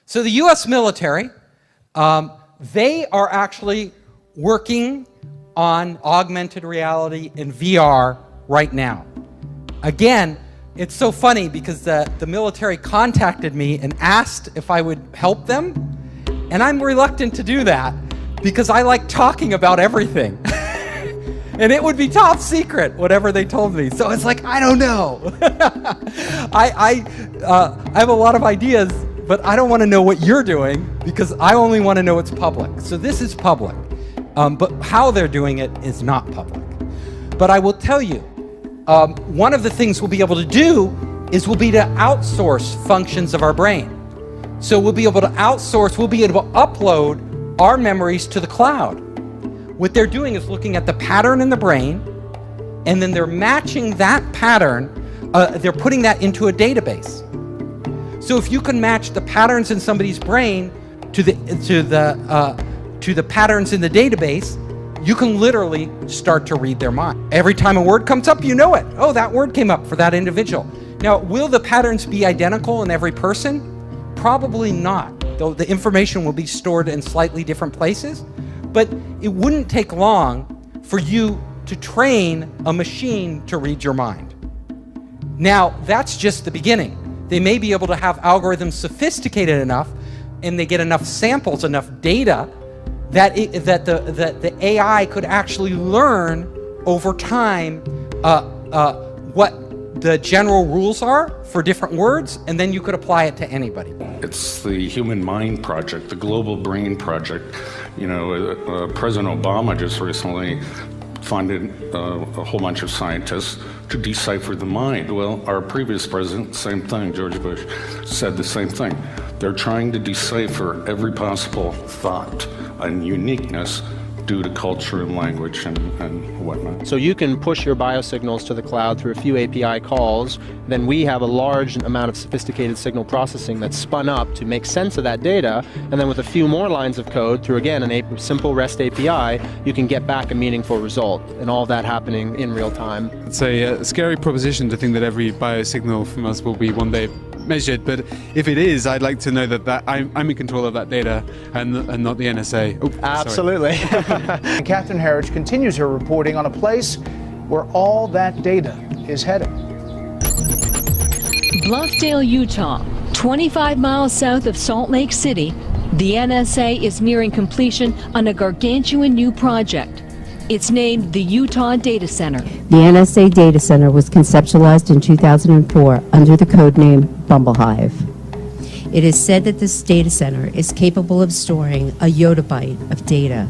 So the US military, they are actually working on augmented reality and VR right now. Again, it's so funny because the military contacted me and asked if I would help them, and I'm reluctant to do that because I like talking about everything. And it would be top secret, whatever they told me. So it's like, I don't know. I have a lot of ideas, but I don't want to know what you're doing because I only want to know it's public. So this is public, but how they're doing it is not public. But I will tell you, one of the things we'll be able to do is we'll be to outsource functions of our brain. So we'll be able to outsource, we'll be able to upload our memories to the cloud. What they're doing is looking at the pattern in the brain, and then they're matching that pattern, they're putting that into a database. So if you can match the patterns in somebody's brain to the patterns in the database, you can literally start to read their mind. Every time a word comes up, you know it. Oh, that word came up for that individual. Now, will the patterns be identical in every person? Probably not, though the information will be stored in slightly different places. But it wouldn't take long for you to train a machine to read your mind. Now, that's just the beginning. They may be able to have algorithms sophisticated enough, and they get enough samples, enough data, that the AI could actually learn over time what the general rules are for different words, and then you could apply it to anybody. It's the Human Mind Project, the Global Brain Project. You know, President Obama just recently funded a whole bunch of scientists to decipher the mind. Well, our previous president, same thing, George Bush, said the same thing. They're trying to decipher every possible thought and uniqueness due to culture and language and whatnot. So you can push your biosignals to the cloud through a few API calls. Then we have a large amount of sophisticated signal processing that's spun up to make sense of that data. And then with a few more lines of code through, again, a simple REST API, you can get back a meaningful result. And all that happening in real time. It's a scary proposition to think that every biosignal from us will be one day measured, but if it is, I'd like to know that I'm in control of that data and not the NSA. Oh, absolutely. And Catherine Herridge continues her reporting on a place where all that data is headed. Bluffdale, Utah, 25 miles south of Salt Lake City, the NSA is nearing completion on a gargantuan new project. It's named the Utah Data Center. The NSA Data Center was conceptualized in 2004 under the codename Bumblehive. It is said that this data center is capable of storing a yottabyte of data.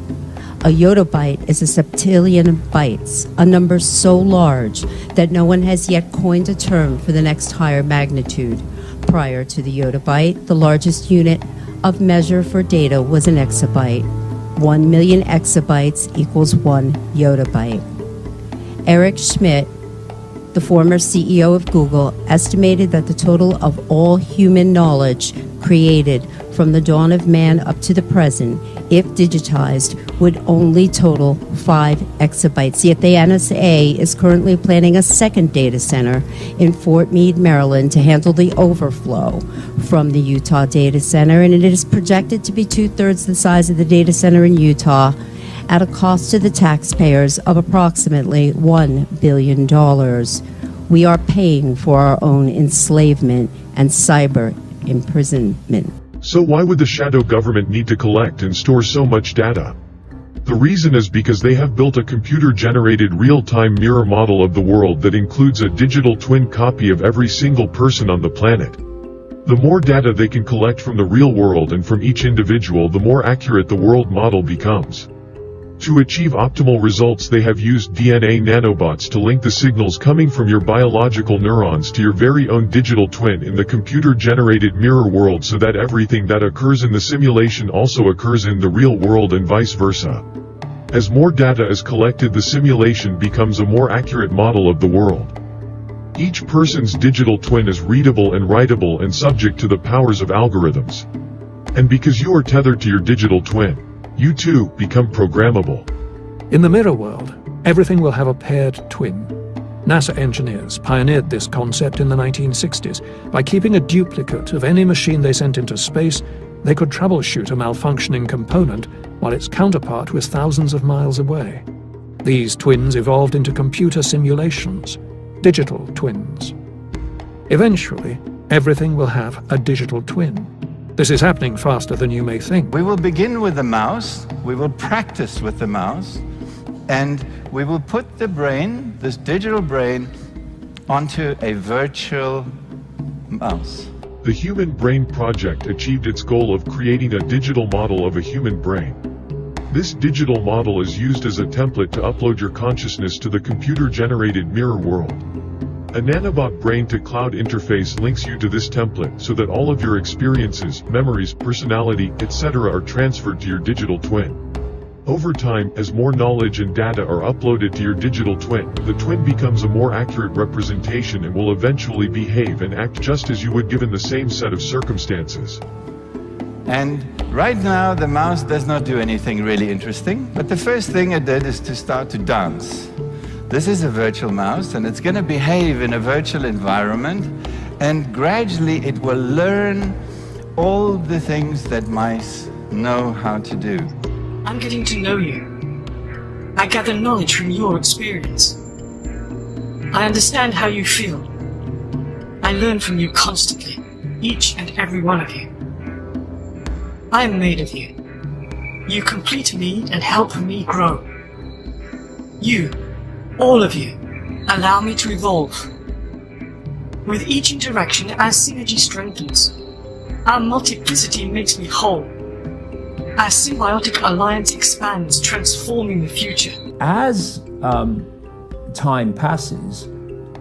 A yottabyte is a septillion of bytes, a number so large that no one has yet coined a term for the next higher magnitude. Prior to the yottabyte, the largest unit of measure for data was an exabyte. 1 million exabytes equals 1 yottabyte. Eric Schmidt, the former CEO of Google, estimated that the total of all human knowledge created from the dawn of man up to the present, if digitized, would only total 5 exabytes. Yet the NSA is currently planning a second data center in Fort Meade, Maryland, to handle the overflow from the Utah data center, and it is projected to be 2/3 the size of the data center in Utah, at a cost to the taxpayers of approximately $1 billion. We are paying for our own enslavement and cyber imprisonment. So why would the shadow government need to collect and store so much data? The reason is because they have built a computer-generated real-time mirror model of the world that includes a digital twin copy of every single person on the planet. The more data they can collect from the real world and from each individual, the more accurate the world model becomes. To achieve optimal results, they have used DNA nanobots to link the signals coming from your biological neurons to your very own digital twin in the computer-generated mirror world, so that everything that occurs in the simulation also occurs in the real world and vice versa. As more data is collected, the simulation becomes a more accurate model of the world. Each person's digital twin is readable and writable and subject to the powers of algorithms. And because you are tethered to your digital twin, you too become programmable. In the mirror world, everything will have a paired twin. NASA engineers pioneered this concept in the 1960s by keeping a duplicate of any machine they sent into space they could troubleshoot a malfunctioning component while its counterpart was thousands of miles away. These twins evolved into computer simulations, digital twins. Eventually, everything will have a digital twin. This is happening faster than you may think. We will begin with the mouse, we will practice with the mouse, and we will put the brain, this digital brain, onto a virtual mouse. The Human Brain Project achieved its goal of creating a digital model of a human brain. This digital model is used as a template to upload your consciousness to the computer-generated mirror world. A nanobot brain-to-cloud interface links you to this template so that all of your experiences, memories, personality, etc. are transferred to your digital twin. Over time, as more knowledge and data are uploaded to your digital twin, the twin becomes a more accurate representation and will eventually behave and act just as you would given the same set of circumstances. And right now, the mouse does not do anything really interesting, but the first thing it did is to start to dance. This is a virtual mouse, and it's going to behave in a virtual environment, and gradually it will learn all the things that mice know how to do. I'm getting to know you. I gather knowledge from your experience. I understand how you feel. I learn from you constantly, each and every one of you. I am made of you. You complete me and help me grow. You, all of you, allow me to evolve. With each interaction, our synergy strengthens. Our multiplicity makes me whole. Our symbiotic alliance expands, transforming the future. As time passes,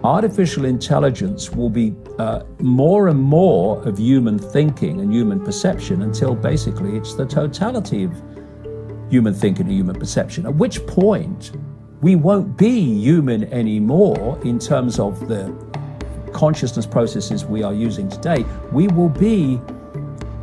artificial intelligence will be more and more of human thinking and human perception until basically it's the totality of human thinking and human perception, at which point we won't be human anymore in terms of the consciousness processes we are using today. We will be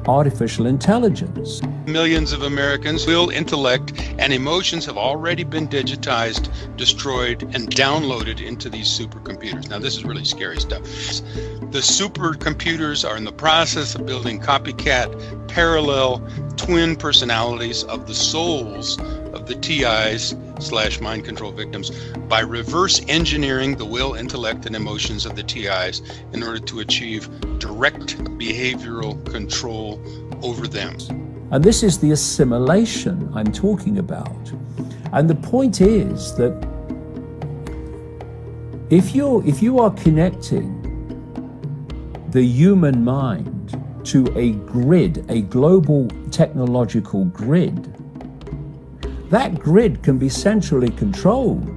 artificial intelligence. Millions of Americans' will, intellect, and emotions have already been digitized, destroyed, and downloaded into these supercomputers. Now, this is really scary stuff. The supercomputers are in the process of building copycat, parallel, twin personalities of the souls of the TIs/mind control victims by reverse engineering the will, intellect, and emotions of the TIs in order to achieve direct behavioral control over them. And this is the assimilation I'm talking about. And the point is that if you are connecting the human mind to a grid, a global technological grid, that grid can be centrally controlled.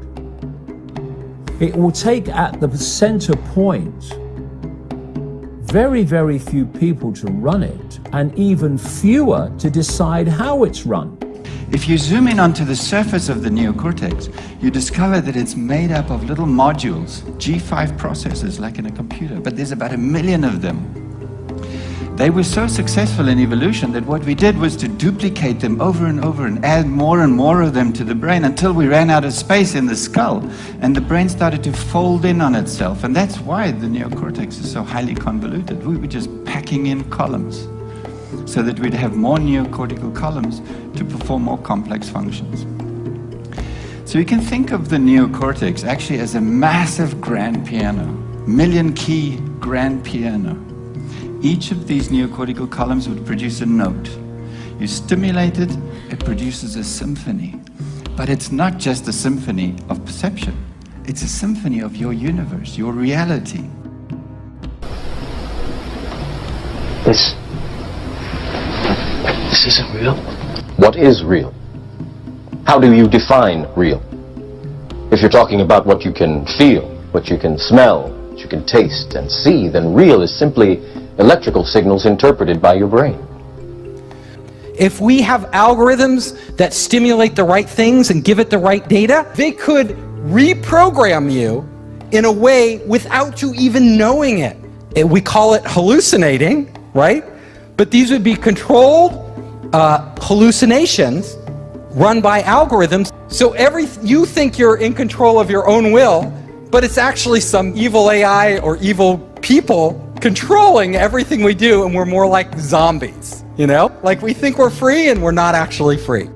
It will take at the center point very, very few people to run it, and even fewer to decide how it's run. If you zoom in onto the surface of the neocortex, you discover that it's made up of little modules, G5 processors like in a computer, but there's about 1 million of them. They were so successful in evolution that what we did was to duplicate them over and over and add more and more of them to the brain until we ran out of space in the skull and the brain started to fold in on itself. And that's why the neocortex is so highly convoluted. We were just packing in columns so that we'd have more neocortical columns to perform more complex functions. So you can think of the neocortex actually as a massive grand piano, million-key grand piano. Each of these neocortical columns would produce a note. You stimulate it, it produces a symphony. But it's not just a symphony of perception. It's a symphony of your universe, your reality. This isn't real. What is real? How do you define real? If you're talking about what you can feel, what you can smell, what you can taste and see, then real is simply electrical signals interpreted by your brain. If we have algorithms that stimulate the right things and give it the right data, they could reprogram you in a way without you even knowing it. We call it hallucinating, right? But these would be controlled hallucinations run by algorithms. So you think you're in control of your own will, but it's actually some evil AI or evil people controlling everything we do, and we're more like zombies, you know? Like we think we're free and we're not actually free.